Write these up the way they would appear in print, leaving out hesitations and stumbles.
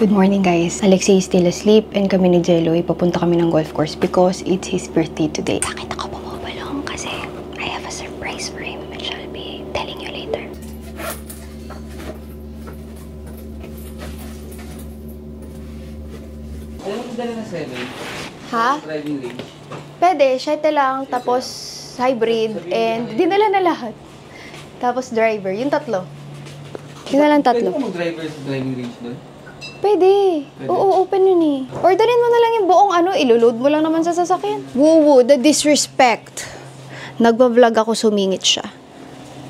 Good morning guys. Alexei is still asleep and kami ni Jello ipapunta kami ng golf course because it's his birthday today. Bakit ako bumubalong? Kasi I have a surprise for him which I'll be telling you later. Ano mo dala na 7? Ha? Driving range? Pwede, 7 lang, tapos hybrid and dinala na lahat. Tapos driver, yung tatlo. Yun na lang tatlo. Pwede mo mag-driver sa driving range doon? Pwede. Oo, open yun eh. Orderin mo na lang yung buong iloload mo lang naman sa sasakyan. Woo, the disrespect. Nagbablog ako, sumingit siya.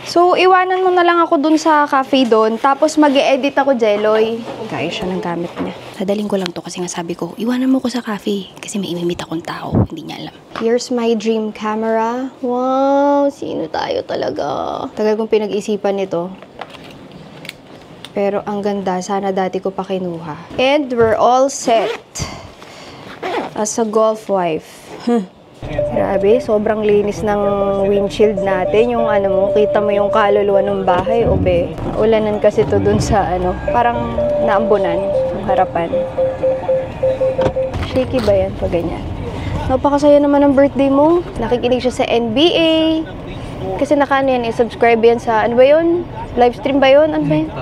So, iwanan mo na lang ako dun sa cafe doon, tapos mag-e-edit ako, Jeloy. Kaya siya ng gamit niya. Sadaling ko lang to kasi nga sabi ko, iwanan mo ko sa cafe kasi may imimit akong tao, hindi niya alam. Here's my dream camera. Wow, sino tayo talaga? Tagal kong pinag-isipan nito. Pero ang ganda, sana dati ko pa kinuha. And we're all set. As a golf wife. Grabe, sobrang linis ng windshield natin. Yung mo, kita mo yung kaluluwa ng bahay. Obe, ulanan kasi to dun sa parang naambunan yung harapan. Shaky ba yan pag ganyan? Napakasaya naman ng birthday mo. Nakikinig siya sa NBA. Kasi yan, subscribe yan sa, ano ba yun? Livestream ba yun? Ano ba yun?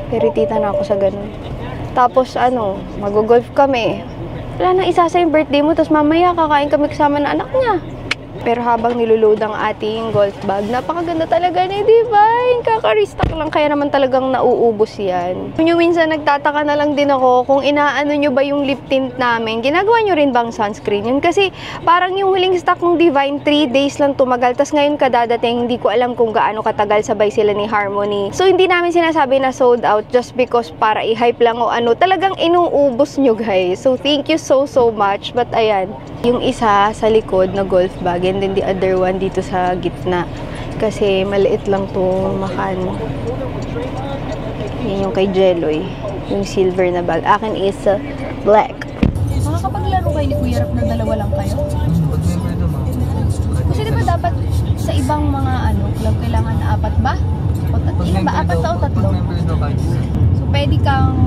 Peritita na ako sa ganun. Tapos mag-golf kami. Wala nang isa sa yung birthday mo, tapos mamaya kakain kami kasama na anak niya. Pero habang niluload ang ating golf bag, napakaganda talaga ni Divine. Kaka-restock lang, kaya naman talagang nauubos yan. Kung minsan nagtataka na lang din ako kung inaano nyo ba yung lip tint namin. Ginagawa nyo rin bang sunscreen yun? Kasi parang yung huling stock ng Divine, 3 days lang tumagal. Tapos ngayon kadadating, hindi ko alam kung gaano katagal sabay sila ni Harmony. So hindi namin sinasabi na sold out just because para i-hype lang o talagang inuubos nyo guys. So thank you so much. But ayan, yung isa sa likod na golf bag, and then the other one dito sa gitna. Kasi maliit lang itong makan. Yan yung kay Jeloy. Yung silver na bag. Akin is black. Makakapaglaro kayo ni Kuya Rap na dalawa lang kayo? Pag-member naman. Kasi diba dapat sa ibang mga club kailangan 4 ba? Ilan ba? 4 o 3? So pwede kang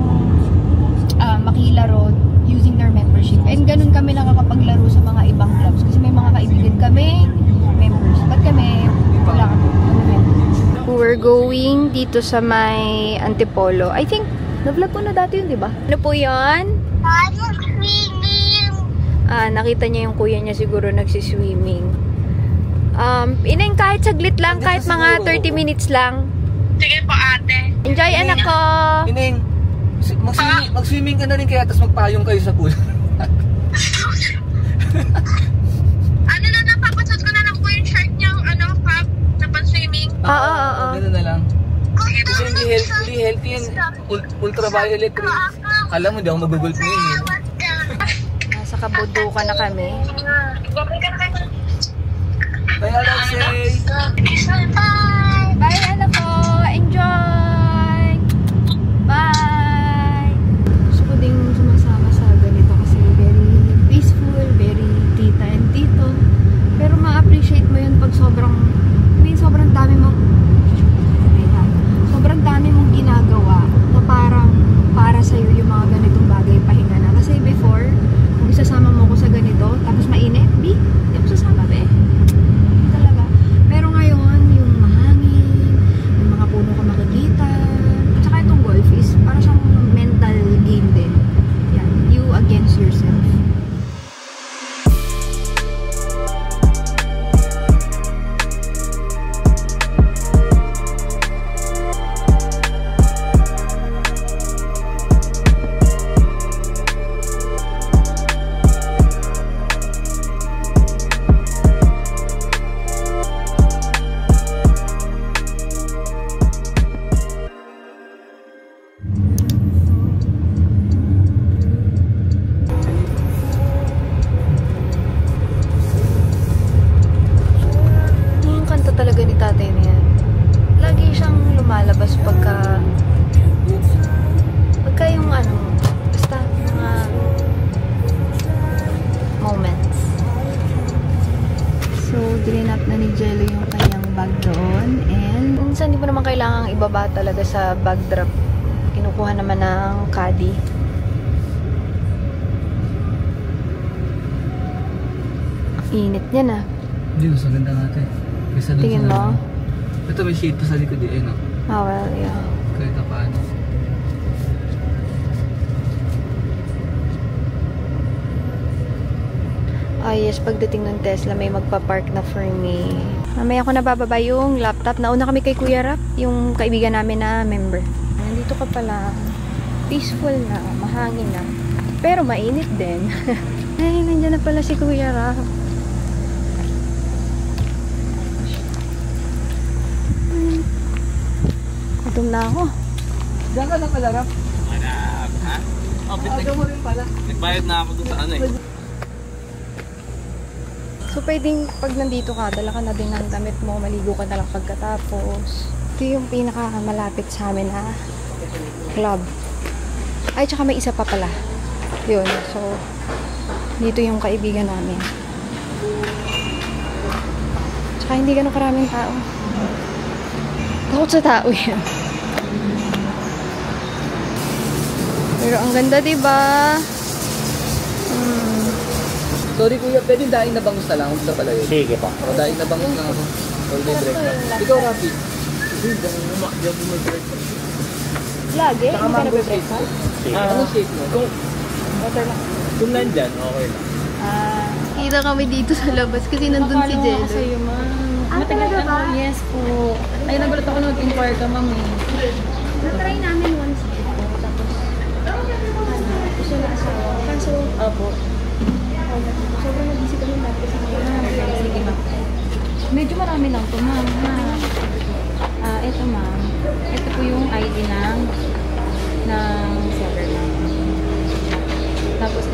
makilaro using their membership. And ganun kami nakakapaglaro sa mga ibang clubs. Kasi may mga kaibigan kami, members. Ba't kami wala kami members? We're going dito sa may Antipolo. I think, na-vlog ko na dati yun, di ba? Ano po yun? Nakita niya yung kuya niya siguro nagsiswimming. Ineng, kahit saglit lang, kahit mga 30 minutes lang. Sige po, ate. Enjoy, anak ko! Ineng, mag-swimming ka na rin kaya tapos magpayong kayo sa pool. Napapasod ko na lang po yung shirt niyang cup na pan-swimming. Oo. Ganun na lang. Kasi hindi healthy yan. Ultraviolet rays. Alam mo, di ako mag-golf ngayon. Nasa Kabudukan na kami. Bye, Alexei! Bye, anak ko! Enjoy! Bye! Gusto ko ding sumasama sa ganito kasi very peaceful, very tita and tito. Pero ma-appreciate mo yun pag sobrang dami mong ginagawa na parang para sa'yo yung mga ganitong bagay, pahinga na. Kasi before, kung isasama mo ko sa ganito, tapos mainit, di ako sasama, be. Talaga. Pero ngayon, yung mahangin, yung mga puno ka makikita, at saka itong golf is para siyang mental game din. Yan, you against yourself. Talaga ni tatay na yan. Lagi siyang lumalabas pagka yung basta mga moments. So, drinap na ni Jello yung kanyang bag doon. And minsan hindi mo naman kailangang ibaba talaga sa bag drop Kinukuha naman ng caddy. Init niya na. Hindi, mas maganda nga ito eh. Kaysa dun Tingin mo? Ito may shade pa sa likod eh, no? Ah, well, yeah. Kahit na paano. Ah, yes, pagdating ng Tesla, may magpa-park na for me. Mamaya ko nabababa yung laptop. Nauna kami kay Kuya Rap, yung kaibigan namin na member. Nandito ka pala. Peaceful na, mahangin na. Pero mainit din. Ay, nandiyan na pala si Kuya Rap. Gutom na ako. Diyan ka lang pala, Rap. Ha? Oh, Aga mo rin pala. nagbayad na ako doon sa ano eh. So, pwedeng pag nandito ka, dala ka na din ng damit mo, maligo ka na lang pagkatapos. Ito yung pinakamalapit sa amin na club. Ay, tsaka may isa pa pala. Yun. So, dito yung kaibigan namin. Tsaka hindi ganun karaming tao. Takot sa tao yan. Pero ang ganda, diba? Sorry kuya, pwede daing na bangus na lang. Huwag na pala yun. Sige po. O daing na bangus lang ako. All day breakfast. Ikaw, Rafi. Hindi, diyan mo mag-breakfast. Lagi? Saka Hindi ka mango shake. nagbe-breakfast? Anong shake mo? Water lang. Kung nandyan, okay lang. Kita kami dito sa labas kasi nandun si Jello. Sa'yo, ma'am. Ah, talaga ba? Yes po. Ay, nagulat ako nung inquire ka, ma'am eh. Na-try namin once dito. Tapos, gusto na asawa. Kaso, Opo. sobrang nag-busy kami dati sa mga Sige, ma'am. Medyo marami lang to, ma'am. Ito, ma'am. Ito po yung ID ng seller, ma'am. Tapos,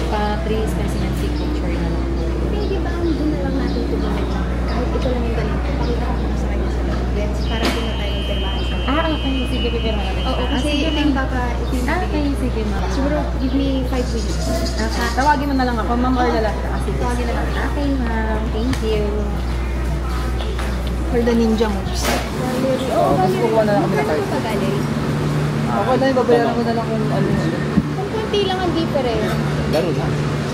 pa-3 specimen signature na lang po. Pwede ba ang doon na lang natin tumahin? Kahit ito lang yung galing ko. Pakita ko na sa kanya sa lens para doon na tayo magpirmahan sa Okay. Sige, pipirma natin. Oo, kasi ito yung baka, ito yung Okay, sige, ma'am. siguro give me 5 weeks. Tawagin mo na lang ako, ma'am, or lalaki ka kasi. Tawagin na lang. Okay, ma'am. Thank you. For the ninja moves. Oo, mas kukuha na lang kami na card. Ako na yung babayaran ko na lang kung ano. Kung kunti lang ang difference. Laro na.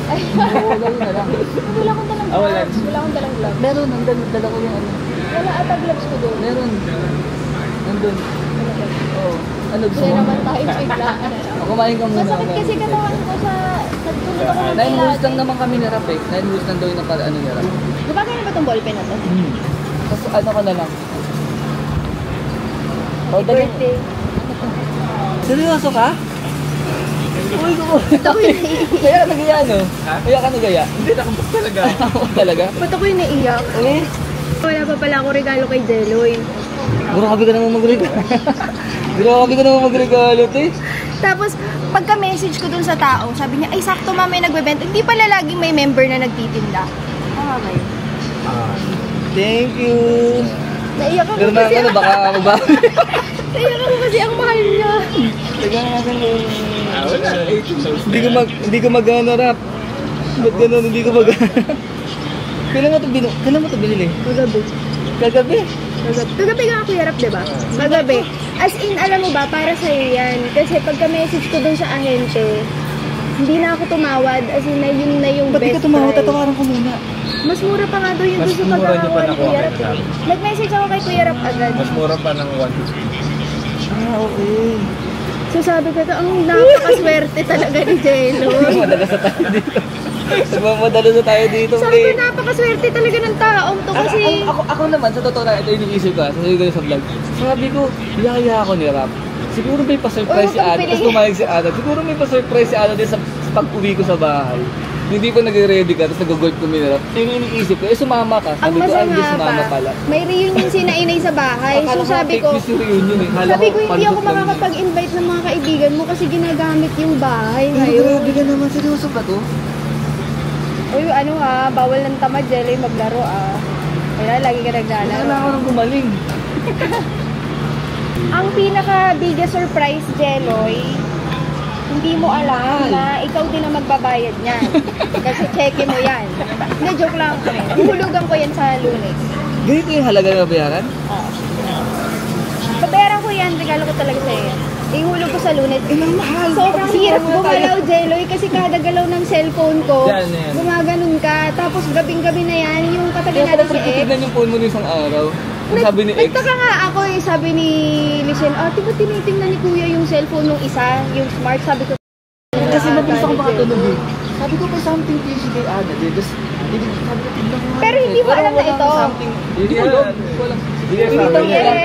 Ay, Oo, gawin na lang. wala akong dalang Ah, wala. gloves. Wala akong dalang gloves. Meron, dala ko yung ano. Wala ata gloves ko doon. Meron. Nandun. Oo. Ano, gusto Kaya mo? naman tayo biglaan. O, kumain ka muna. Masakit kasi katawan ko sa... Nagtulog ako ng 9 hours lang naman kami ni Rap eh. 9 hours lang daw yung napala ano ni Rap. Gumagana ba itong ballpen na to? Tapos ano ka na lang. O, dali. Birthday. Seryoso ka? Uy, ko. Ba't ako yung naiiyak? Kaya ka nagaya, no? Kaya ka nagaya? Hindi, nakabok talaga. Ako talaga? Ba't ako yung naiiyak? Eh? Wala pa pala ako regalo kay Jeloy. Grabe ka naman magregalo. Grabe ka naman magregalo, te. Tapos, pagka-message ko dun sa tao, sabi niya, ay sakto ma, may nagbebenta. Hindi pala laging may member na nagtitinda. Tama ba yun? Thank you. Naiyak ako Pero na kasi ano, baka magbago. naiyak ako kasi ang mahal niya. Teka nga Wala, 18 Hindi ko mag-ano rap. Ba't ganun, hindi ko mag-ano. Kailan mo ito binili? Kagabi. Kagabi? Kagabi nga ako yarap, diba? Kagabi. As in, alam mo ba, para sa'yo yan. Kasi pagka-message ko dun sa ahente, hindi na ako tumawad. As in, yun na yung Ba't di best ka tumawad? price. Tatawaran ko muna. Mas mura pa nga doon yung Mas doon sa mura niyo pa pagkakawa ni nakuha Kuya Rap. kay eh. Nag-message ako kay Kuya Rap agad. Mas mura pa ng 150. Okay. So sabi ko, ang napakaswerte talaga ni Jello. Madalas na tayo dito. Madalas na tayo dito, Sabi ko, napakaswerte talaga ng taong to kasi... Ako naman, sa totoo na, ito yung iniisip ko, sabi ko sa vlog. Sabi ko, yaya ako ni Rap. Siguro may pa-surprise si Ana. Tapos pumayag si Ana. Siguro may pa-surprise si Ana din sa pag-uwi ko sa bahay. Hindi pa nag-ready ka, tapos nag-golf ko minarap. Yung iniisip ko, sumama ka. Ang Sabi ko, masama di sumama pa, pala. may reunion si Nainay sa bahay. So sabi ko, reunion eh. sabi ko, hindi ako makakapag-invite ng mga kaibigan mo kasi ginagamit yung bahay Ay, ngayon. grabe ka naman. Seryoso ba to? Uy, ano ha, bawal ng tamad, Jelly, maglaro ah. Kaya lagi ka naglalaro. Wala ako nang gumaling. Ang pinaka-biggest surprise, Jeloy, hindi mo alam na ikaw din ang magbabayad niyan. Kasi cheque mo yan. Hindi, joke lang. Huhulugan ko yan sa Lunes. Ganito yung halaga na bayaran? Pabayaran ko yan, regalo ko talaga sa'yo yan. Ihulog ko sa Lunes. Sobrang hirap gumalaw, Jeloy, kasi kada galaw ng cellphone ko, Yan. gumaganon ka. Tapos gabing-gabi na yan, yung katabi Kaya natin pala si X. tignan yung phone mo ng isang araw. Ang sabi ni X. Nagtaka nga ako eh, sabi ni Licen, di ba tinitingnan ni Kuya yung cellphone nung isa, yung smart, sabi ko. Kasi mabilis ako makatulog eh. Sabi ko pa something fishy kay Ana. Tapos, sabi ko, tignan mo. Pero hindi mo alam na ito. Hindi ko alam. Hindi ko alam. Hindi ka Hindi sabi niya niya. alam.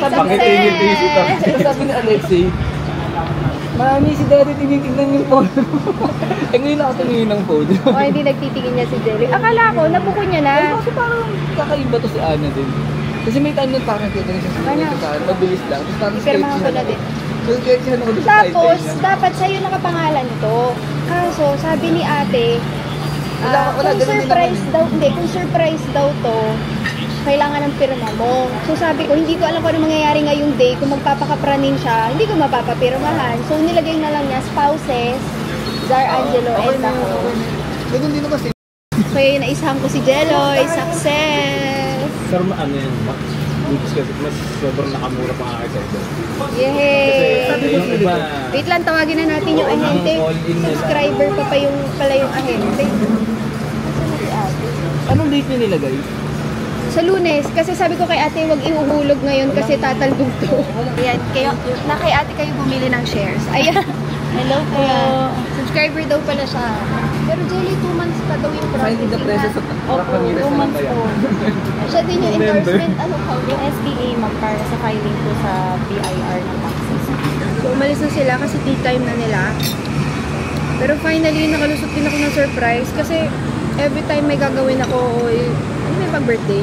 Pakitingin fishy pa. Sabi ni Alexei, Mami, si Daddy tinitingnan yung phone. Ngayon ako tumingin ng phone. O hindi nagtitingin niya si Jeloy. Akala ko, nabuko niya na. Kasi parang kakaiba to si Ana din. Kasi may time nun parang kita niya sa Ano? mabilis lang. Tapos parang Ipirmahan ko na din. Sketchan ako doon sa Tapos, title niya. dapat sa'yo nakapangalan to. Kaso, sabi ni ate, Wala, kung ganun din surprise naman. daw, hindi, kung surprise daw to, kailangan ng pirma mo. So sabi ko, hindi ko alam kung ano mangyayari ngayong day. Kung magpapakapranin siya, hindi ko mapapapirmahan. So nilagay na lang niya, spouses, Zar Angelo, and ako. Ganun din naman si Kaya naisahan ko si Jeloy, success! Sir, ano yan? Kasi mas sobrang nakamura pa nga kasi. Yay! Yung iba, Wait lang, tawagin na natin yung ahente. Subscriber pa yung pala yung ahente. Anong date niya nilagay? Sa Lunes, kasi sabi ko kay ate, wag ihuhulog ngayon kasi tatalbog to. Ayan, kayo, kay ate kayo bumili ng shares. Ayan. Hello po. Subscriber daw pala siya. Pero Jelly, 2 months pa daw yung Find in the presence of Rock Ramirez na lang kaya. Siya din yung endorsement, ano pa? Yung SBA, ma'am, para sa filing po sa BIR ng taxes. So, umalis na sila kasi tea time na nila. Pero finally, nakalusot din ako ng surprise kasi every time may gagawin ako o may pag-birthday,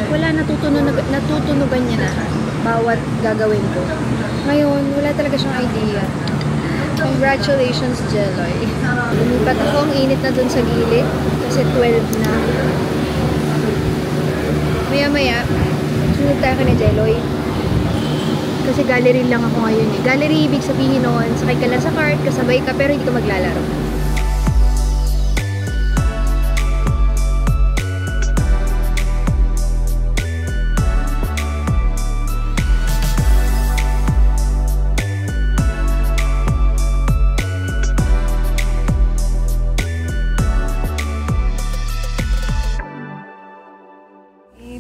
wala, natutunugan niya na bawat gagawin ko. Ngayon, wala talaga siyang idea. Congratulations, Jeloy. Lumipat ako, ang init na dun sa gilid kasi 12 na. Maya-maya, sunod tayo ka na Jeloy. Kasi gallery lang ako ngayon eh. Gallery, ibig sabihin noon, sakay ka lang sa cart, kasabay ka, pero hindi ka maglalaro.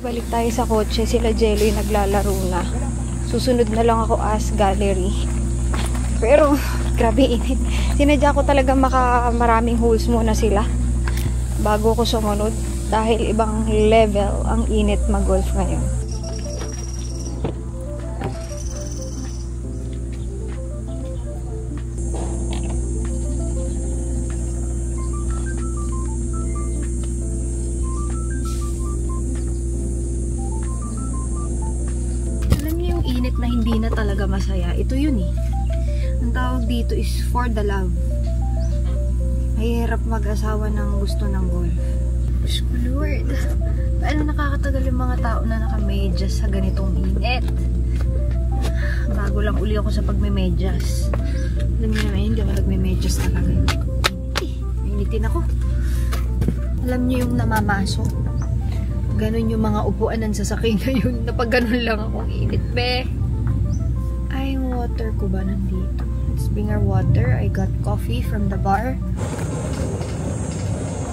Balik tayo sa kotse, sila Jeloy naglalaro na. Susunod na lang ako as gallery. Pero, grabe init. Sinadya ko talaga maraming holes muna sila bago ko sumunod dahil ibang level ang init mag-golf ngayon. Na hindi na talaga masaya. Ito yun eh. Ang tawag dito is for the love. Mahirap mag-asawa ng gusto ng golf. Diyos ko Lord. Paano nakakatagal yung mga tao na naka-medyas sa ganitong init? Bago lang uli ako sa pagme-medyas. Alam niyo naman, hindi ako nagme-medyas talaga. Mainitin ako. Alam niyo yung namamasok. Ganon yung mga upuan ng sasakyan ngayon. Napag ganon lang akong init, be. Ay, yung water ko ba nandito? Let's bring our water. I got coffee from the bar.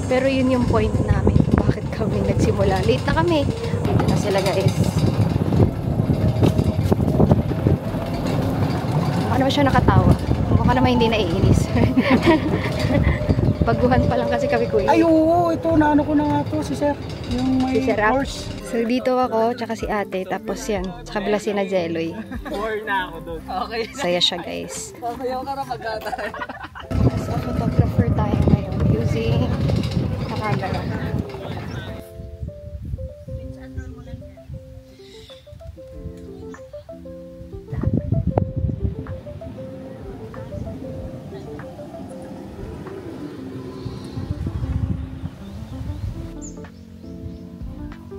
Pero yun yung point namin. Bakit kami nagsimula? Late na kami. Dito na sila, guys. Mukha naman siya nakatawa. Mukha naman hindi naiinis. Baguhan pa lang kasi kami, kuya. Ay, oo. Ito, naano ko na nga to, si Sir. Yung may Si Sir Rap. horse. So, dito ako, tsaka si ate. Tapos yan, sa kabila si na Jeloy. Or na ako doon. Okay. Saya siya, guys. Sasayaw ka na pagkatay. So, photographer tayo ngayon using the camera.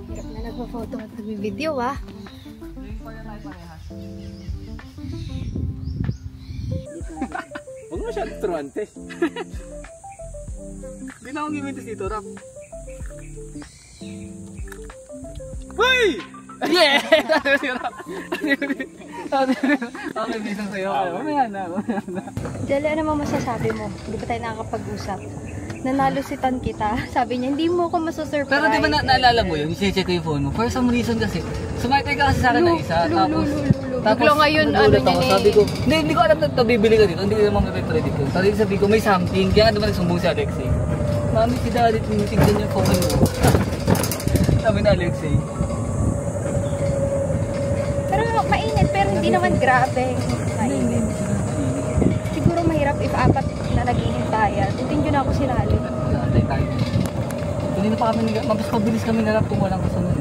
Hirap na nagpa-photo at nagbi-video ah. huwag mo siya truante. Hindi na akong gimintis dito, Rap. Hoy! Yeah! Okay, bisang sa'yo. Mamaya na. Jelle, ano mo masasabi mo? Hindi pa tayo nakakapag-usap. Nanalo si Tan kita. Sabi niya, hindi mo ako masasurprise. Pero di ba naalala mo yun? Check ko yung phone mo. For some reason kasi, sumakay ka kasi sa akin ng isa. Bigla ngayon, ano niya eh. Sabi ko, hindi ko alam na ito bibili ka dito. Hindi ko naman mapipredict ko. Sabi sabi ko, may something. Kaya nga naman nagsumbong si Alexei. Mami, si Daddy, tinitignan yung phone mo. Sabi na Alexei. Pero mainit, pero hindi naman grabe. Mainit. Siguro mahirap if apat na nag-iintayan. Hindi na ako sinali. Antay tayo. Kanina pa kami, mas mabilis kami narap kung walang kasunod.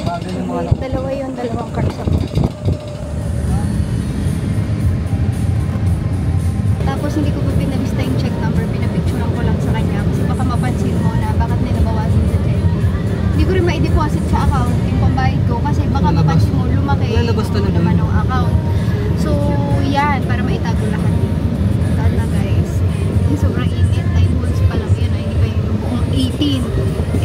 Bagal yung mga anak. Dalawa yun, dalawang cars ako. Tapos hindi ko pa pinalista yung check number, pinapicturean ko lang sa kanya kasi baka mapansin mo na bakit may nabawasan sa check. Hindi ko rin ma-deposit sa account yung pambayad ko kasi baka mapansin mo lumaki yung naman ng account. So yan, para maitago lahat. Saan na guys, yung sobrang init, 9 volts pa lang yun, hindi pa yung buong 18.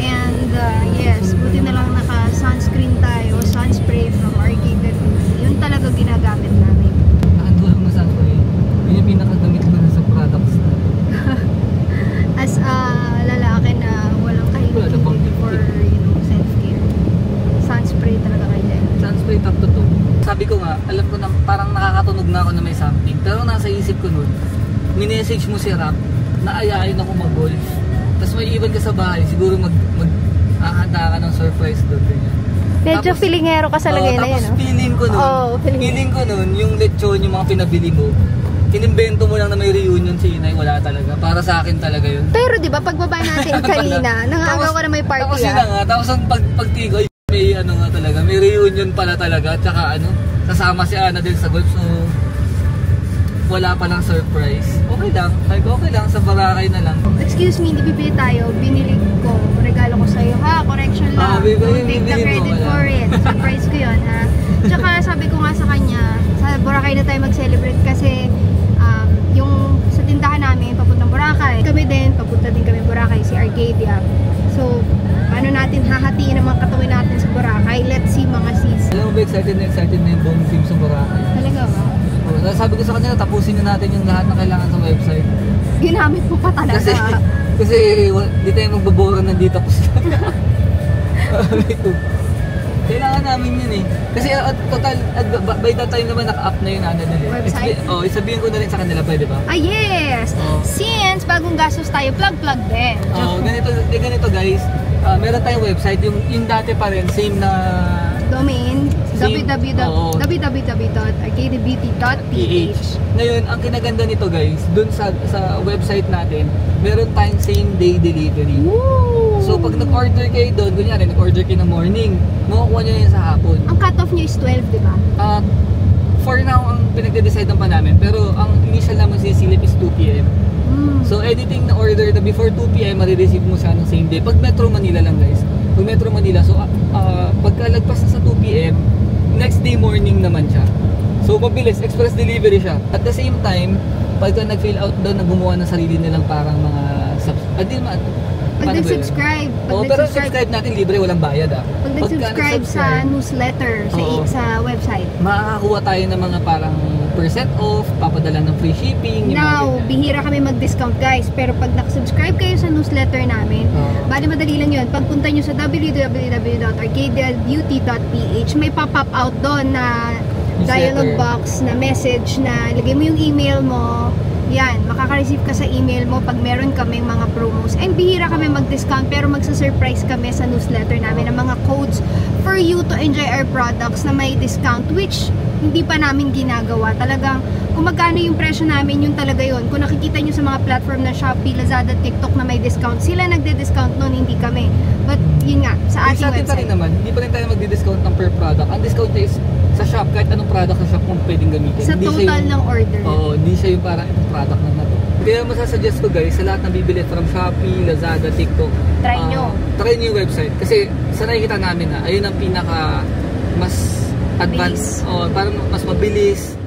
And yes, buti na lang naka-sunscreen tayo, sunspray from Arcade. Yun talaga ginagamit namin. Nakatulong mo sa ako eh. Yun yung pinakagamit ko na sa products na. As a lalaki na walang kahilig for, self-care. Sunspray talaga kayo. Sunspray top to to. Sabi ko nga, alam ko na parang nakakatunog na ako na may something. Pero nasa isip ko nun, minessage mo si Rap na ayain ako mag-golf. Tapos may iwan ka sa bahay, siguro mag-ahanda ka ng surprise doon. Medyo feelingero ka sa lagay na yan, Tapos feeling ko nun, feeling ko nun, yung lechon, yung mga pinabili mo, inimbento mo lang na may reunion si Inay, wala talaga. Para sa akin talaga yun. Pero di ba pagbaba natin kanina, nangagaw ka na may party. Tapos yun na nga, tapos ang pagtigo, may ano nga talaga, may reunion pala talaga, tsaka ano, kasama si Ana din sa golf, so wala pa lang surprise. Okay lang, like okay lang, sa Boracay na lang. Excuse me, hindi bibili tayo, binili ko, regalo ko sa'yo, ha? Correction lang, don't take the credit for it. Surprise ko yun, ha? Tsaka sabi ko nga sa kanya, sa Boracay na tayo mag-celebrate kasi yung sa tindahan namin, papuntang Boracay. Kami din, papunta din kami Boracay, si Arcadia. So, paano natin hahatiin ang mga katawin natin sa Boracay? Let's see mga sis. Alam mo ba, excited na yung buong team sa Boracay. Talaga ba? Sabi ko sa kanila, tapusin na natin yung lahat na kailangan sa website. Ginamit mo pa talaga. Kasi di tayo magbabora nandito tapos na. Kailangan namin yun eh. Kasi total, by that time naman naka-up na yun ano nila. Website? Isabihin ko na rin sa kanila, pwede ba? Ah yes! Since bagong gastos tayo, plug din. Ganito guys, meron tayong website, yung dati pa rin, same na domain, www.arcadebeauty.ph. Ngayon, ang kinaganda nito guys, dun sa website natin, meron tayong same day delivery. Woo! So pag nag-order kayo doon, kunyari nag-order kayo ng morning, makukuha nyo yun sa hapon. Ang cut-off nyo is 12, di ba? For now, ang pinagde-decide pa namin, pero ang initial naman sisilip is 2 PM. So anything na order na before 2 PM, marireceive mo siya ng same day. Pag Metro Manila lang guys. Pag Metro Manila, so pagkalagpas na sa 2 PM, next day morning naman siya. So mabilis, express delivery siya. At the same time, pagka nag-fill out doon, gumawa ng sarili nilang parang mga pag nag-subscribe, pero subscribe natin libre, walang bayad Pag nag-subscribe sa newsletter sa website, makakakuha tayo ng mga parang percent off, papadala ng free shipping. Now, bihira kami mag-discount guys, pero pag nakasubscribe kayo sa newsletter namin, bali madali lang yun. Pagpunta nyo sa www.arcadiabeauty.ph, may pop-up out doon na dialog box na message na ilagay mo yung email mo. Yan, makaka-receive ka sa email mo pag meron kaming mga promos. And bihira kami mag-discount, pero magsa-surprise kami sa newsletter namin ng mga codes for you to enjoy our products na may discount, which hindi pa namin ginagawa. Talagang, kung magkano yung presyo namin, yun talaga yun. Kung nakikita nyo sa mga platform na Shopee, Lazada, TikTok na may discount, sila nagde-discount nun, hindi kami. But, yun nga, sa ating website. Pa rin naman, hindi pa rin tayo magdi-discount ng per product. Ang discount is sa shop, kahit anong product sa shop kung pwedeng gamitin. Sa total ng order. Oo, hindi siya yung parang itong product na to. Kaya masasuggest ko guys, sa lahat ng bibili from Shopee, Lazada, TikTok, try nyo yung website. Kasi sa nakikita namin na, ayun ang pinaka mas advanced, parang mas mabilis.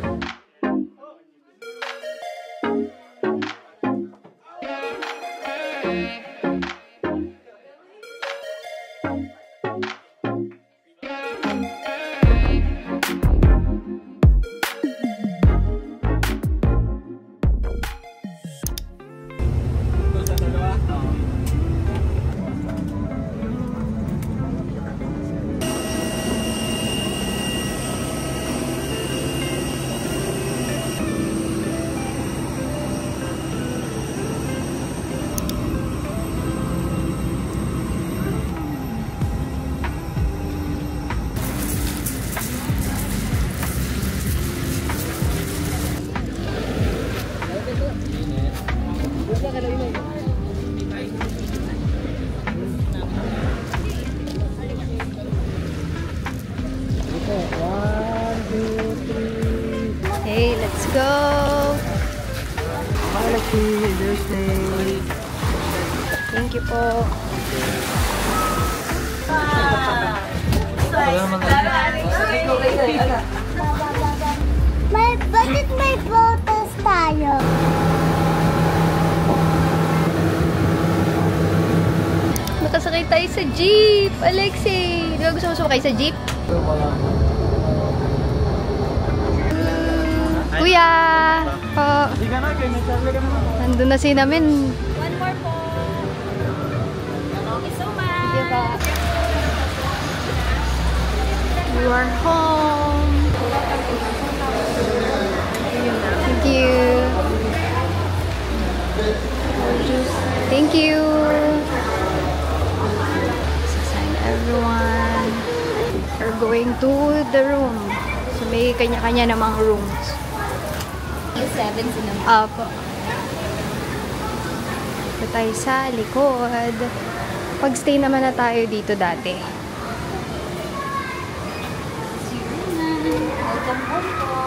Let's go! Thank you po. Bakit may photos tayo? Nakasakay tayo sa jeep, Alexei. Di ba gusto mo sumakay sa jeep? Kuya! Po. Nandun na si namin. One more po. Thank you so much. Diba? You are home. Thank you. Thank you. Sign everyone. We're going to the room. So may kanya-kanya namang rooms. Yung 7 sila. Apo. Ito tayo sa likod. Pag-stay naman na tayo dito dati.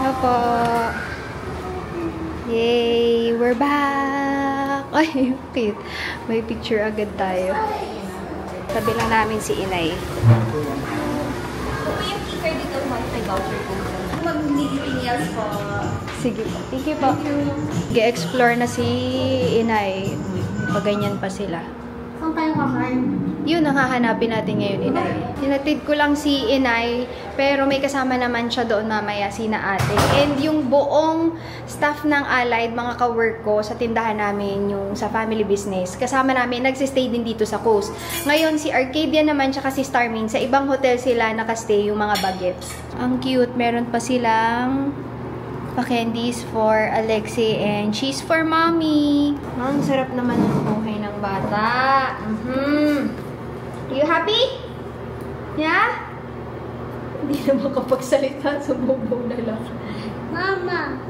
Opo. Yay! We're back! Ay, cute. May picture agad tayo. Tabi lang namin si Inay. Kung yung kicker dito, wifi voucher po. Mag-meeting else po. Sige po. Thank you po. Ge-explore na si Inay. Paganyan pa sila. Saan tayo kakain? Yun ang hahanapin natin ngayon, Inay. Hinatid ko lang si Inay, pero may kasama naman siya doon mamaya, sina ate. And yung buong staff ng Allied, mga ka-work ko sa tindahan namin, yung sa family business, kasama namin, nagsistay din dito sa coast. Ngayon, si Arcadia naman, tsaka si Starmin, sa ibang hotel sila nakastay yung mga bagets. Ang cute, meron pa silang pa-candies for Alexei and cheese for mommy. Ang sarap naman ng buhay ng bata. You happy? Yeah? Hindi na makapagsalita, sumubo na lang. Mama.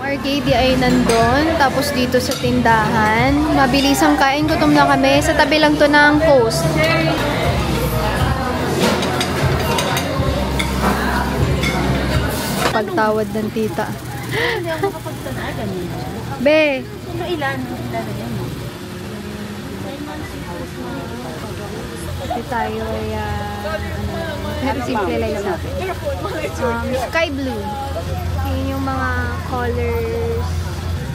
Arcadia ay nandun, tapos dito sa tindahan. Mabilis ang kain, gutom na kami. Sa tabi lang to ng coast. Pagtawad ng tita. Hindi ako makapagtanagan. Be! Ano ilan? Ito tayo ay very simple lang sa akin. Sky blue. Yun yung mga colors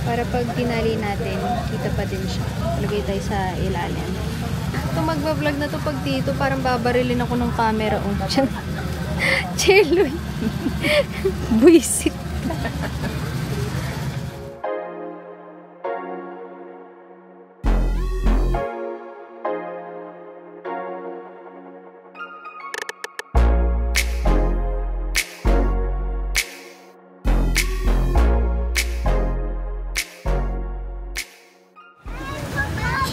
para pag tinali natin, kita pa din siya. Lagay tayo sa ilalim. Ito magbablog na to pag dito, parang babarilin ako ng camera. Oh, Cheloy. Buisit.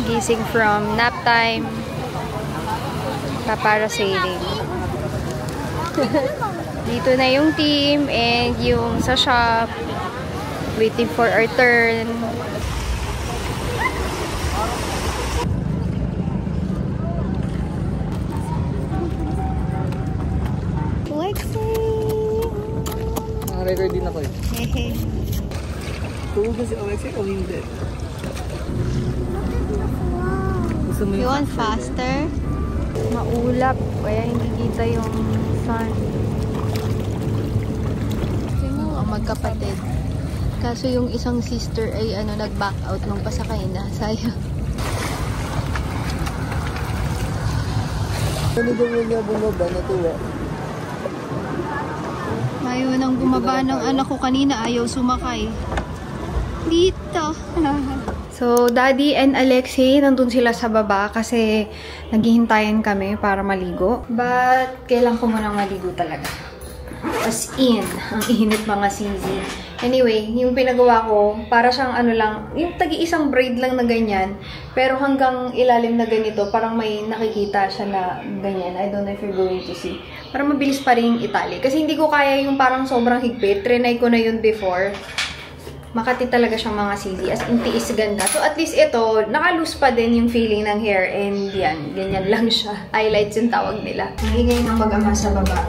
Gising from nap time, pa-parasailing. Dito na yung team and yung sa shop, waiting for our turn. Alexei! Naka-record din ako eh. Hehe. Tulog na si Alexei o hindi? Gusto mo You want faster? Maulap, kaya hindi kita yung sun. Tingnan mo, magkapatid. Kaso yung isang sister ay nag-back out nung pasakay na. Sayang. Ano daw niya bumaba? Natuwa. Ayaw nang bumaba ng anak ko kanina. Ayaw sumakay. Dito. So, Daddy and Alexei, nandun sila sa baba kasi naghihintayan kami para maligo. But, kailan ko munang maligo talaga. As in, ang init mga sisi. Anyway, yung pinagawa ko, para siyang lang, yung tagi-isang braid lang na ganyan, pero hanggang ilalim na ganito, parang may nakikita siya na ganyan. I don't know if you're going to see. Parang mabilis pa rin yung itali. Kasi hindi ko kaya yung parang sobrang higpit. Trinay ko na yun before. Makati talaga siyang mga sili. As in, tiis ganda. So, at least ito, naka-loose pa din yung feeling ng hair. And yan, ganyan lang siya. Highlights yung tawag nila. Hingay ng mag-ama sa baba.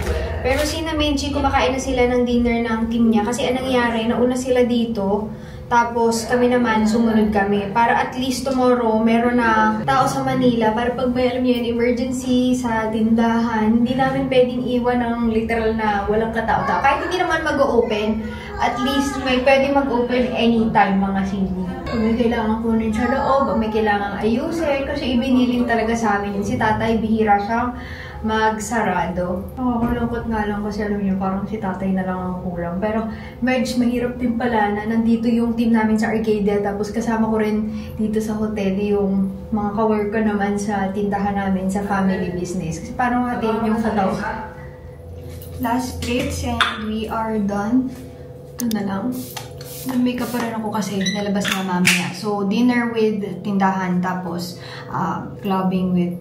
Pero si Menchi, kumakain na sila ng dinner ng team niya. Kasi anong nangyari, nauna sila dito. Tapos, kami naman, sumunod kami. Para at least tomorrow, meron na tao sa Manila. Para pag may, alam niyo yun, emergency sa tindahan, hindi namin pwedeng iwan ng literal na walang katao-tao. Kahit hindi naman mag-open, at least may pwedeng mag-open anytime mga sili. Kung may kailangan kunin sa loob, may kailangan ayusin, kasi ibinilin talaga sa amin. Si tatay, bihira siyang magsarado. Malungkot nga lang kasi alam niyo, parang si tatay na lang ang kulang. Pero medyo mahirap din pala na nandito yung team namin sa Arcadia. Tapos kasama ko rin dito sa hotel yung mga ka-work ko naman sa tindahan namin sa family business. Kasi parang hatiin yung kataw. Last plates and we are done. Ito na lang. Nag-makeup pa rin ako kasi lalabas na mamaya. So, dinner with tindahan, tapos clubbing with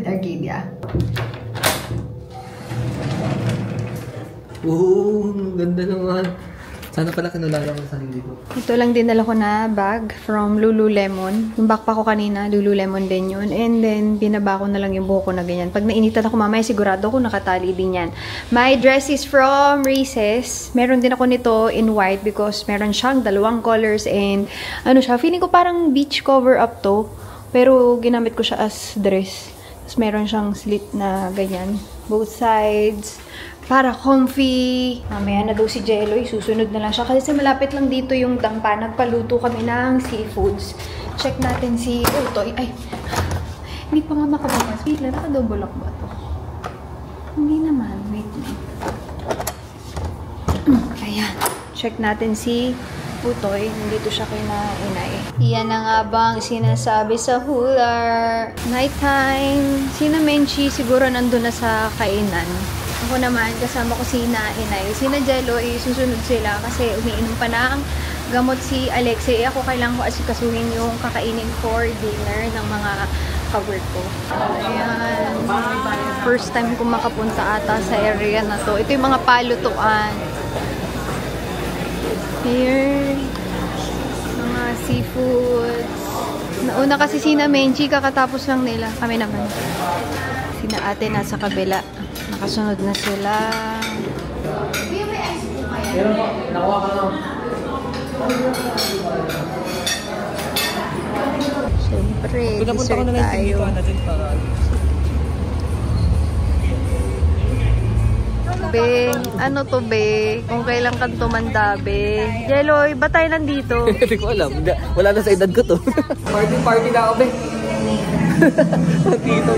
Arcadia. Ganda naman. Sana pala kinulala ko sa sarili ko. Ito lang dinala ko na bag from Lululemon. Yung backpack ko kanina, Lululemon din yun. And then, binaba ko na lang yung buhok ko na ganyan. Pag nainitan ako mamaya, sigurado ko nakatali din yan. My dress is from Races. Meron din ako nito in white because meron siyang dalawang colors and ano siya, feeling ko parang beach cover up to. Pero ginamit ko siya as dress. Tapos meron siyang slit na ganyan. Both sides. Para comfy. Mamaya na daw si Jeloy. Susunod na lang siya. Kasi malapit lang dito yung dampa. Nagpaluto kami ng seafoods. Check natin si Utoy. Ay, hindi pa nga makababas. Wait lang, naka-double lock ba ito? Hindi naman. Wait lang. Ayan. Check natin si Utoy. Nandito siya kay na inay. Iyan na nga bang sinasabi sa hular. Nighttime. Si Menchi siguro nandun na sa kainan. Ako naman, kasama ko si inay. Si Jeloy, susunod sila kasi umiinom pa ng gamot si Alexei. Ako kailangan ko asikasuhin yung kakainin for dinner ng mga ka-work ko. Ayan. First time ko makapunta ata sa area na to. Ito yung mga palutuan. Here. Mga seafoods. Nauna kasi si Menchi, kakatapos lang nila. Kami naman. Sina ate nasa kabila. Nakasunod na sila. Pero nakuha ka lang. Siyempre, Pinapunta ko dessert na lang tayo. natin para Be, ano to be? Kung kailan ka tumanda, be? Jeloy, ba tayo nandito? Hindi ko alam. Wala na sa edad ko to. Party na ako, be. Tito.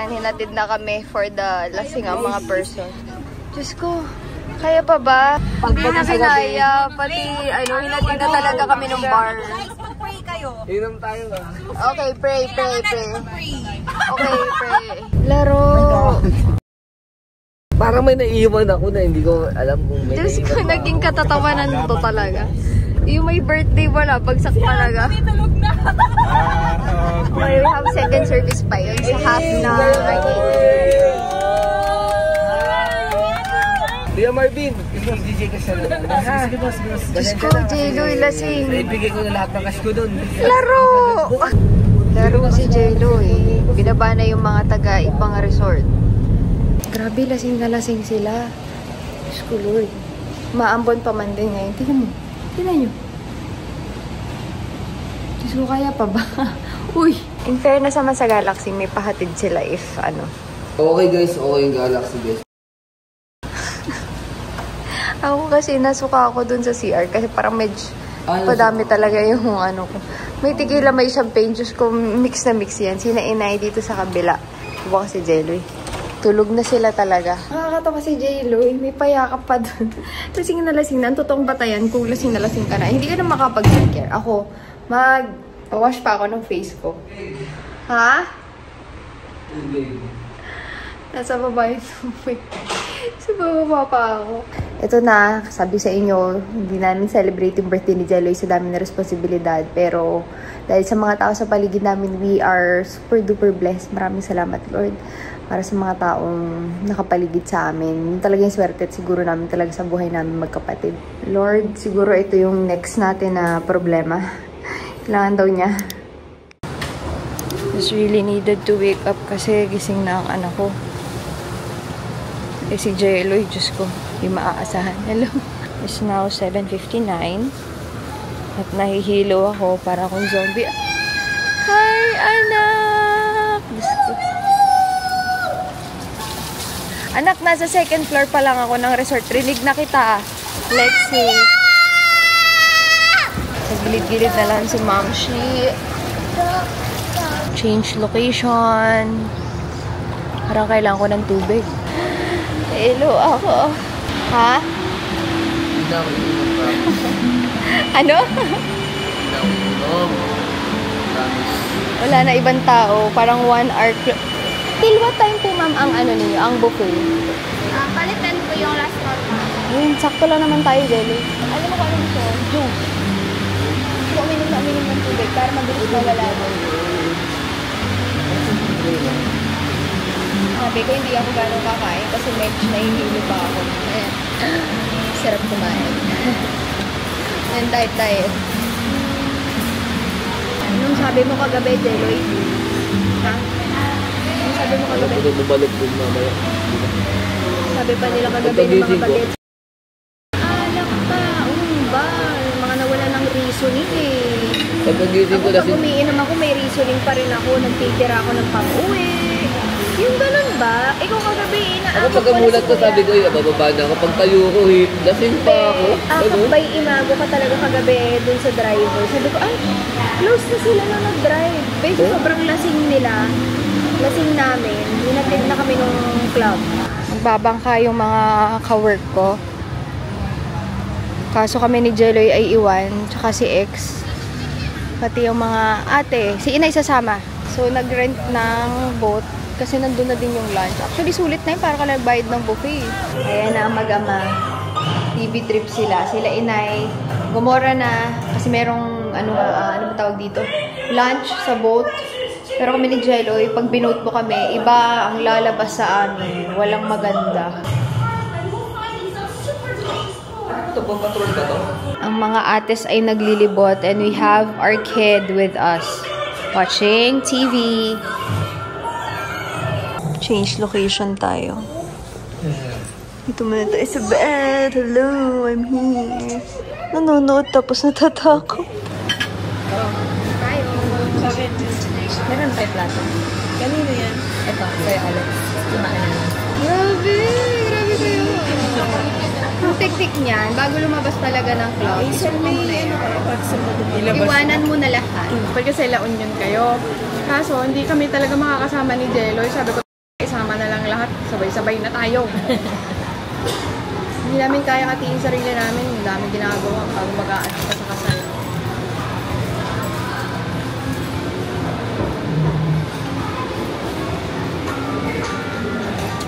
Ayan, hinatid na kami for the lasing ang mga person. Diyos ko, kaya pa ba? Hindi na kinaya. Pati, hinatid na talaga kami ng bar. Inom tayo ba? Okay, pray. Okay, pray. Laro. Parang may naiiwan ako na hindi ko alam kung may Diyos ko, naiiwan pa naging ako. katatawanan to talaga. Yung may birthday wala, bagsak talaga. Okay, we have second service pa yun sa half na Kuya Marvin, DJ ka siya na. Sige boss. Diyos ko, J-Lo, lasing. Ibigay ko na lahat ng cash ko doon. Laro! Laro si J-Lo eh. Binaba na yung mga taga-ibang resort. Grabe, lasing na lasing sila. Diyos ko, Lord. Maambon pa man din ngayon. Tingnan mo. Tingnan nyo. Diyos ko, kaya pa ba? Uy! In fairness naman sa Galaxy, may pahatid sila if ano. Okay guys, okay yung Galaxy guys. Ako kasi nasuka ako dun sa CR kasi parang medyo padami talaga yung ano ko. May tequila, may champagne juice ko. Mix na mix yan. Sina-inay dito sa kabila. Diba kasi J-Lo eh. Tulog na sila talaga. Nakakatawa si J-Lo eh. May payakap pa dun. Lasing na lasing na. Ang totoong batayan kung lasing na lasing ka na. Hindi ka na makapag-skincare. Ako, mag-wash pa ako ng face ko. Ha? Nasa baba yung tubig. Sa baba pa ako. Ito na, sabi sa inyo, hindi namin celebrate yung birthday ni Jelloy sa dami na responsibilidad. Pero dahil sa mga tao sa paligid namin, we are super duper blessed. Maraming salamat, Lord. Para sa mga taong nakapaligid sa amin. Yung talaga yung swerte at siguro namin talaga sa buhay namin magkapatid. Lord, siguro ito yung next natin na problema. Kailangan daw niya. Just really needed to wake up kasi gising na ang anak ko. Eh si Jelloy, Diyos ko, hindi maaasahan. Hello. It's now 7:59. At nahihilo ako para akong zombie. Hi, anak! Diyos ko. Anak, nasa second floor pa lang ako ng resort. Rinig na kita. Lexi. Sa gilid-gilid na lang si Mamshi. Change location. Parang kailangan ko ng tubig. Hello ako. Ha? Hindi na ako inom. Ano? Hindi na ako inom. Promise. Wala na ibang tao. Parang 1 hour. Till what time po ma'am ang ano ninyo? Ang buffet? Palitan ko yung last one. Ayun, sakto lang naman tayo, Jelly. Alam mo kung ano gusto? Juice. Gusto ko uminom ng tubig para mabilis mawala doon. Sabi ko, hindi ako gano'ng kakain kasi medyo nahihilo pa ako. Ayan. Sarap kumain. And diet. Anong sabi mo kagabi, Jelloy? Ha? Anong sabi mo kagabi? Ano bumalik din mamaya. Sabi pa nila kagabi ng mga bagets. Alak pa, ba? Mga nawala ng reasoning eh. Pagkagising ko Ako lasing. pag umiinom ako, may reasoning pa rin ako. Nagtitira ako ng pang-uwi. Yung ganun ba? Ikaw kagabi, Ako inaabot pagkamulat ko, sabi ko, bababa na ako. Pag tayo ko, lasing pa ako. Ano? Bay, inago ka talaga kagabi dun sa driver. Sabi ko, ay, close na sila na nag-drive. Kasi sobrang lasing nila. Lasing namin. Hinatid na kami nung club. Nagbabangka yung mga ka-work ko. Kaso kami ni Jelloy ay iwan. Tsaka si X. Pati yung mga ate. Si Inay sasama. So, nag-rent ng boat. Kasi nandun na din yung lunch. Actually, sulit na yun para ka nagbayad ng buffet. Ayan na ang mag-ama. TV trip sila. Sila Inay. Gumora na. Kasi merong, ano ba tawag dito? Lunch sa boat. Pero kami ni Jelloy, pag binote mo kami, iba ang lalabas sa amin. Walang maganda. Ito po, patrol ka to? Ang mga ates ay naglilibot and we have our kid with us. Watching TV. Change location tayo. Dito muna tayo sa bed. Hello, I'm here. Nanonood tapos natatakot. Meron tayo plato. Kanino yan? Ito, kay Alex. Kumain na. Grabe! Grabe kayo. Ang teknik niyan, bago lumabas talaga ng cloud, iwanan mo na lahat. Pagka sa La Union kayo. Kaso, hindi kami talaga makakasama ni Jelloy. Sabi ko, sama na lang lahat. Sabay-sabay na tayo. Hindi namin kaya katiin sarili namin. Ang dami ginagawa pag mag-aano ka sa kasal.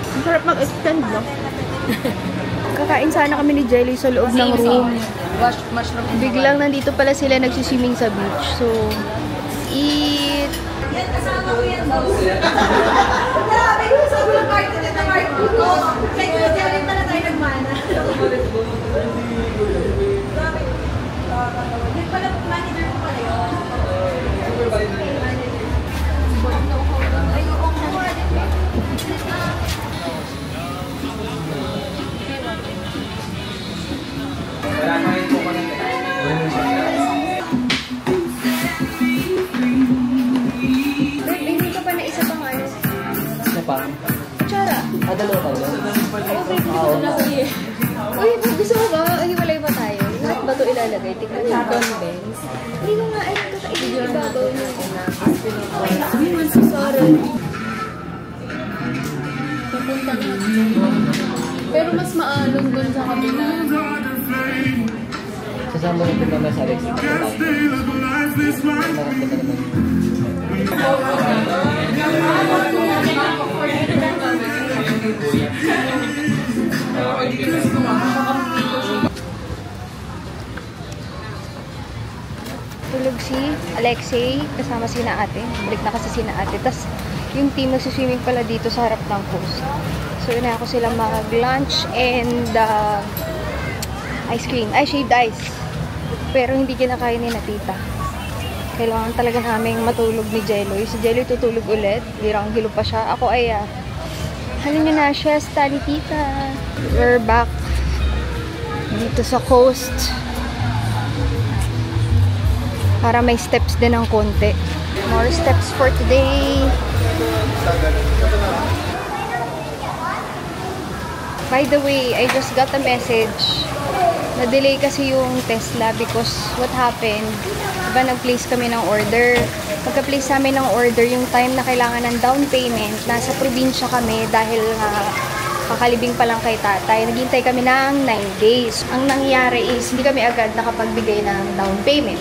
Ang sarap mag-extend, no? Kakain sana kami ni Jelly sa loob ng room. Mushroom. Biglang nandito pala sila nagsiswimming sa beach. So, eat. Hindi ka pa na isa pang ano? Ano pa? Kutsara. Dalawa tayo. Okay. Uy, gusto mo ba? Hiwalay ba tayo? Lahat ba ito ilalagay? Tignan mo yung condens. Hindi ko nga ay kakainin yung ibabaw niyo. Sabi mo sa sorry. Pero mas maalong dun sa kabila. Sasama rin ko naman sa Alex. Tulog si Alexei kasama sina ate. Balik na kasi sina ate. Tapos yung team nagsiswimming pala dito sa harap ng coast. So yun na ako sila mag-lunch and ice cream. Ay, shaved ice. Pero hindi kinakain ni na tita. Kailangan talaga naming matulog ni Jelloy. Si Jelloy tutulog ulit. Birang hilo pa siya. Ako ay halin nyo na, siesta ni tita. We're back dito sa coast. Para may steps din ng konti. More steps for today. By the way, I just got a message. Na-delay kasi yung Tesla because what happened, diba nag-place kami ng order. Pagka-place namin ng order, yung time na kailangan ng down payment, nasa probinsya kami dahil kakalibing pa lang kay tatay. Naghintay kami ng 9 days. Ang nangyari is, hindi kami agad nakapagbigay ng down payment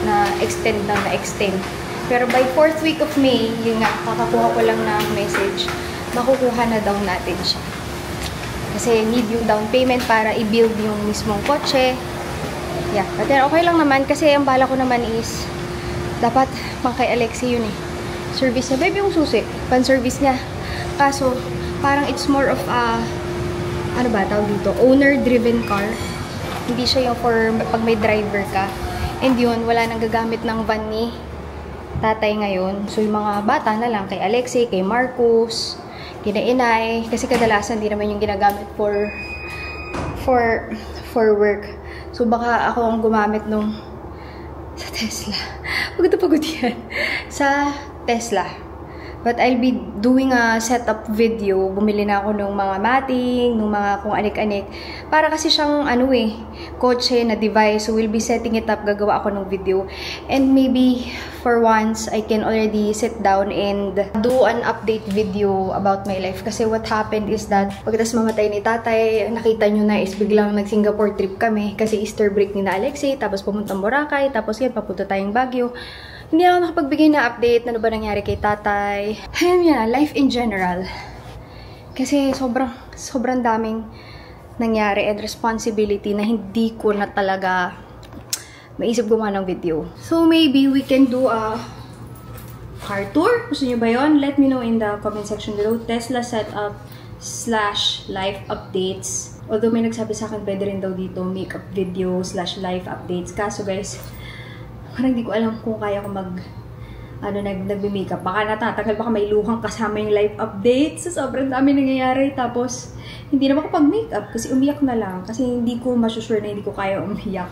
na extend. Pero by 4th week of May, yun nga, kakakuha ko lang ng message, makukuha na daw natin siya. Kasi need yung down payment para i-build yung mismong kotse. Yeah, but then okay lang naman kasi ang bala ko naman is dapat pang kay Alexei yun eh. Service niya. Babe, yung susi. Pan-service niya. Kaso, parang it's more of a ano ba tawag dito? Owner-driven car. Hindi siya yung for pag may driver ka. And yun, wala nang gagamit ng van ni tatay ngayon. So, yung mga bata na lang kay Alexei, kay Marcus, kinainay, kasi kadalasan di naman yung ginagamit for work. So baka ako ang gumamit nung sa Tesla. Pagod yan. Sa Tesla. But I'll be doing a setup video. Bumili na ako ng mga matting, ng mga kung anik-anik. Para kasi siyang kotse na device. So we'll be setting it up. Gagawa ako ng video. And maybe for once, I can already sit down and do an update video about my life. Kasi what happened is that pagkatapos mamatay ni tatay, nakita nyo na is biglang nag-Singapore trip kami. Kasi Easter break ni na Alexei. Tapos pumuntang Boracay. Tapos yan, papunta tayong Baguio. Hindi ako nakapagbigay na update na ano ba nangyari kay tatay. Ayun yan, life in general. Kasi sobrang daming nangyari and responsibility na hindi ko na talaga maisip gumawa ng video. So maybe we can do a car tour. Gusto nyo ba yun? Let me know in the comment section below. Tesla setup / life updates. Although may nagsabi sa akin pwede rin daw dito makeup video / life updates. Kaso guys, parang hindi ko alam kung kaya ko nagbe-makeup. Baka natatagal, baka may luhang kasama yung life update. So, sobrang dami nangyayari. Tapos, hindi na makapag-makeup kasi umiyak na lang. Kasi hindi ko masusure na hindi ko kaya umiyak.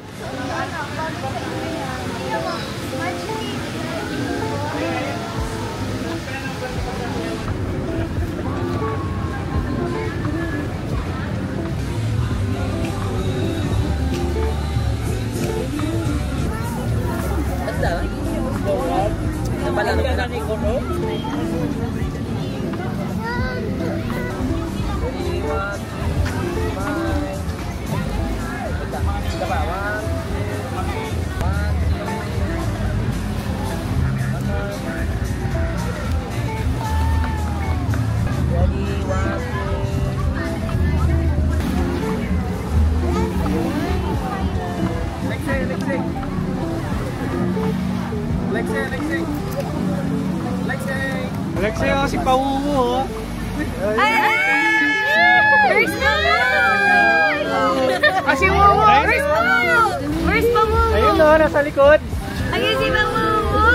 nasa likod. Ayun si Mama mo.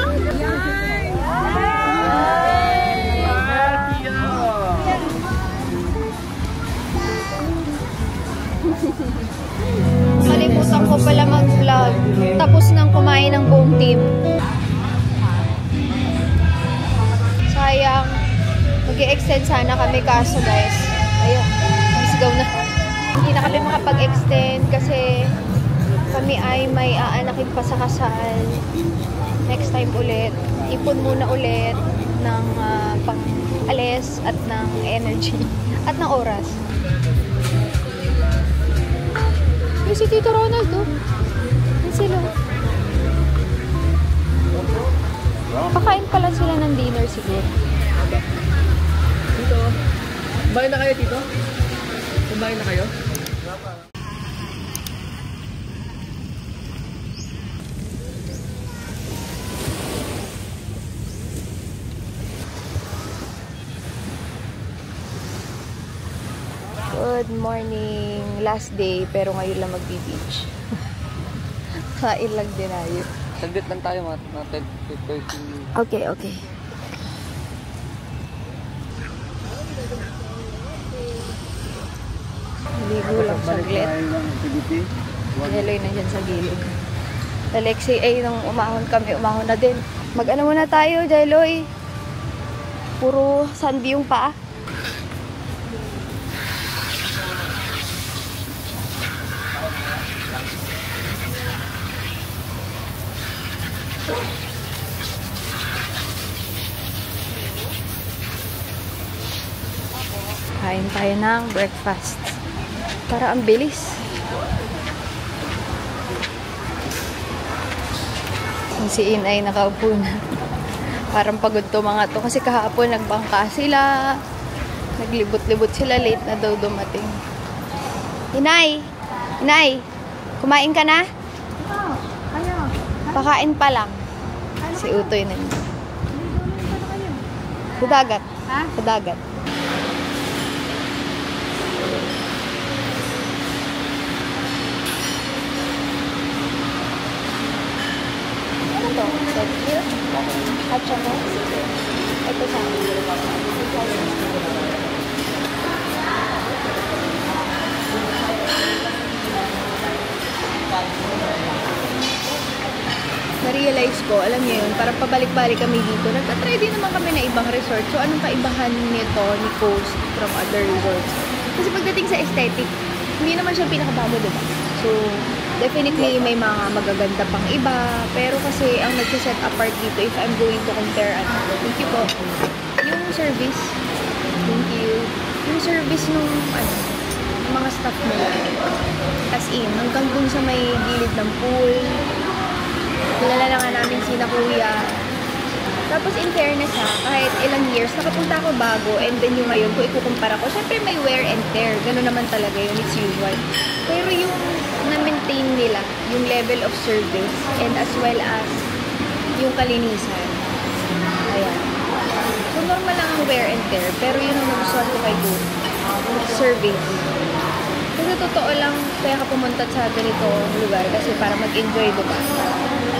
Kalimutan ko pala mag-vlog. Tapos nang kumain ng buong team. Sayang. Mag-i-extend sana kami kaso guys. Ayun. Masigaw na. Hindi na kami makapag-extend kasi kami ay may aanakin pa sa kasal. Next time ulit. Ipon muna ulit ng pang-alis at ng energy. At ng oras. Yung si Tito Ronald, oh. Yan sila. Pakain pala sila ng dinner siguro. Dito. Kumain na kayo, Tito? Kumain na kayo? Good morning. Last day, pero ngayon lang magbi-beach. Kain lang din tayo. Saglit lang tayo, mga 10-15. Okay, okay. Maligo lang saglit. Jeloy na dyan sa gilid. Alexi ay nung umahon kami, umahon na din. Mag-ano muna tayo, Jeloy. Puro sandy yung paa. Kain tayo ng breakfast. Para ang bilis. Si Inay nakaupo na. Parang pagod to mga to. Kasi kahapon nagbangka sila. Naglibot-libot sila. Late na daw dumating. Inay! Inay! Kumain ka na? Pakain pa lang. Si Utoy na yun. Sa dagat. Ha? Sa dagat. Ano to? Set milk? At saka? Ito sa na-realize ko, alam niyo yun, parang pabalik-balik kami dito. Nagtatry din naman kami na ibang resort. So, anong kaibahan nito ni Coast from other resorts? Kasi pagdating sa aesthetic, hindi naman siya pinakabago, diba? So, definitely may mga magaganda pang iba. Pero kasi, ang nag-set apart dito, if I'm going to compare, thank you po, yung service. Thank you. Yung service nung, mga staff nila. As in, hanggang dun sa may gilid ng pool. Kilala na nga namin sina kuya. Tapos in fairness ha, kahit ilang years, nakapunta ako bago and then yung ngayon, kung ikukumpara ko, syempre may wear and tear. Ganun naman talaga yun, it's usual. Pero yung na-maintain nila, yung level of service and as well as yung kalinisan. Ayan. So normal lang ang wear and tear, pero yun ang nagustuhan ko kay Go. Service. Kasi totoo lang, kaya ka pumunta sa ganito lugar kasi para mag-enjoy, diba?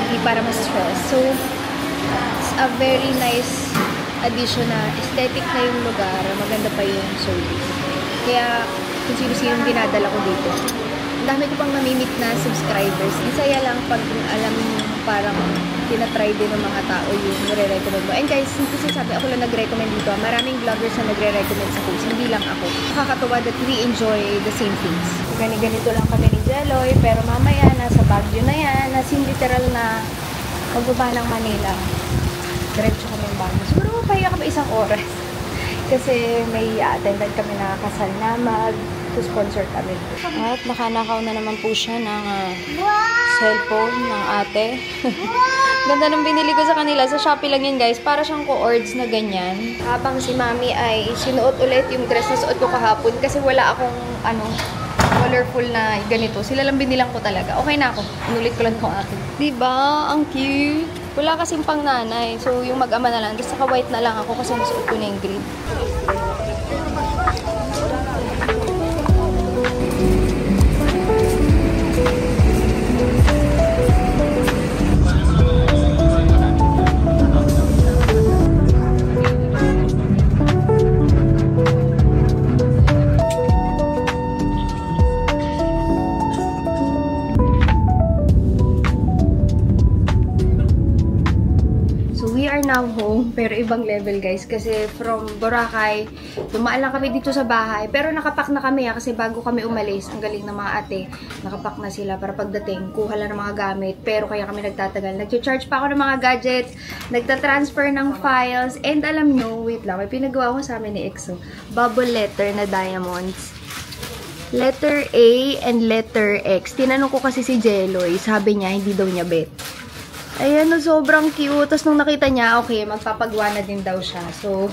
Hindi para ma-stress. So, it's a very nice addition na aesthetic na yung lugar, maganda pa yung service. Kaya, kung sino-sinong dinadala ko dito, ang dami ko pang mamimit na subscribers. Isaya lang pag alam parang tinatry din ng mga tao yung nire-recommend mo. And guys, kasi sabi ako lang nag-recommend dito. Maraming vloggers na nagre-recommend sa post. Hindi lang ako. Nakakatawa that we enjoy the same things. Ganito lang kami ni Jeloy. Pero mamaya, nasa Baguio na yan. As in literal na magbaba ng Manila. Diretso kami ng Baguio. Siguro mapahiya kami isang oras. Kasi may attendan kami na kasal na mag-sponsor kami. At nakanakaw na naman po siya ng cellphone ng ate. Ganda nung binili ko sa kanila. Sa Shopee lang yun guys. Para siyang co-ords na ganyan. Habang si Mami ay sinuot ulit yung dress na suot ko kahapon. Kasi wala akong colorful na ganito. Sila lang binilang ko talaga. Okay na ako. Inulit ko lang itong akin. Diba? Ang cute. Wala kasing pang nanay. So yung mag-ama na lang. Tapos saka white na lang ako kasi nasuot ko na yung green. now home, pero ibang level guys. Kasi from Boracay, dumaan lang kami dito sa bahay. Pero nakapak na kami kasi bago kami umalis, ang galing ng mga ate, nakapak na sila para pagdating, kuha lang ng mga gamit. Pero kaya kami nagtatagal. Nag-charge pa ako ng mga gadgets, nagta-transfer ng files, and alam nyo, wait lang, may pinagawa ko sa amin ni EXO. Bubble letter na diamonds. Letter A and letter X. Tinanong ko kasi si Jeloy, sabi niya, hindi daw niya bet. Ayan, no, sobrang cute. Tapos nung nakita niya, okay, magpapagawa na din daw siya. So,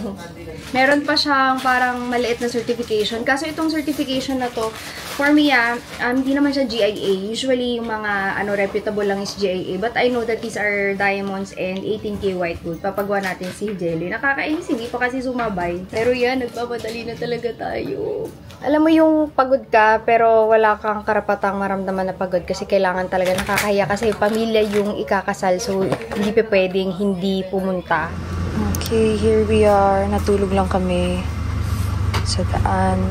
meron pa siyang parang maliit na certification. Kaso itong certification na to, for me, hindi naman siya GIA. Usually, yung mga reputable lang is GIA. But I know that these are diamonds and 18K white gold. Papagawa natin si Jelly. Nakakainis, hindi pa kasi sumabay. Pero yan, nagpapadali na talaga tayo. Alam mo yung pagod ka, pero wala kang karapatang maramdaman na pagod kasi kailangan talaga nakakahiya kasi pamilya yung ikakasal. So, hindi pa pwedeng hindi pumunta. Okay, here we are. Natulog lang kami sa daan.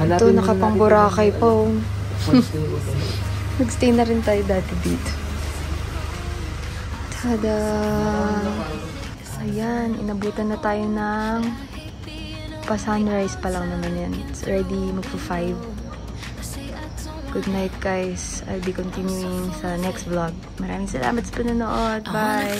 Ito, nakapang Boracay po. Nagstay na rin tayo dati dito. Tada! Ayan, inabutan na tayo ng pa-sunrise pa lang naman yan. It's already magpo-5. Good night, guys. I'll be continuing sa next vlog. Maraming salamat sa panonood. Bye!